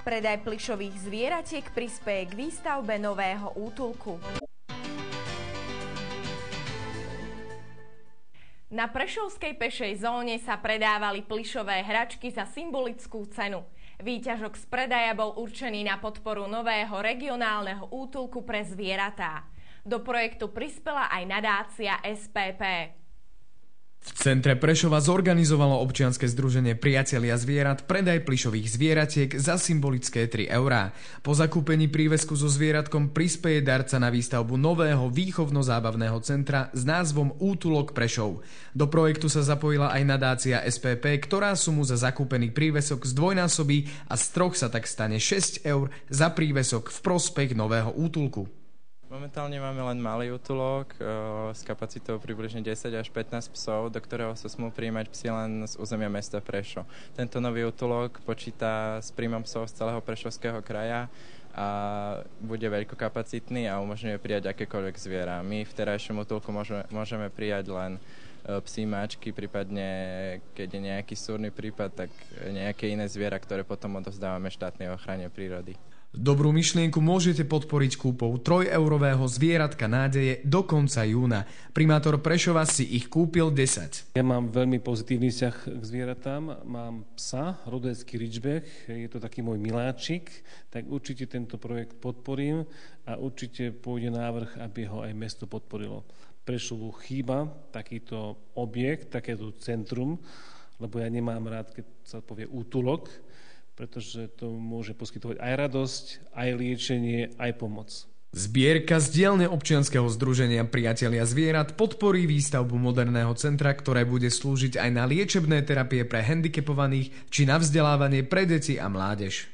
Predaj plyšových zvieratiek prispeje k výstavbe nového útulku. Na prešovskej pešej zóne sa predávali plyšové hračky za symbolickú cenu. Výťažok z predaja bol určený na podporu nového regionálneho útulku pre zvieratá. Do projektu prispela aj nadácia SPP. V centre Prešova zorganizovalo občianske združenie Priatelia zvierat predaj plyšových zvieratiek za symbolické 3 €. Po zakúpení prívesku so zvieratkom prispeje darca na výstavbu nového výchovno-zábavného centra s názvom Útulok Prešov. Do projektu sa zapojila aj nadácia SPP, ktorá sumu za zakúpený prívesok zdvojnásobí a z 3 sa tak stane 6 € za prívesok v prospech nového útulku. Momentálne máme len malý útulok s kapacitou približne 10 až 15 psov, do ktorého sa smú prijímať psi len z územia mesta Prešov. Tento nový útulok počíta s príjmom psov z celého Prešovského kraja a bude veľkokapacitný a umožňuje prijať akékoľvek zviera. My v terajšom útulku môžeme prijať len psi, mačky, prípadne keď je nejaký súrny prípad, tak nejaké iné zviera, ktoré potom odovzdávame štátnej ochrane prírody. Dobrú myšlienku môžete podporiť kúpou 3-eurového zvieratka nádeje do konca júna. Primátor Prešova si ich kúpil 10. Ja mám veľmi pozitívny vzťah k zvieratám. Mám psa, rodecký ridgeback, je to taký môj miláčik, tak určite tento projekt podporím a určite pôjde návrh, aby ho aj mesto podporilo. Prešovu chýba takýto objekt, takéto centrum, lebo ja nemám rád, keď sa povie útulok, pretože to môže poskytovať aj radosť, aj liečenie, aj pomoc. Zbierka z dielne občianskeho združenia Priatelia zvierat podporí výstavbu moderného centra, ktoré bude slúžiť aj na liečebné terapie pre handicapovaných či na vzdelávanie pre deti a mládež.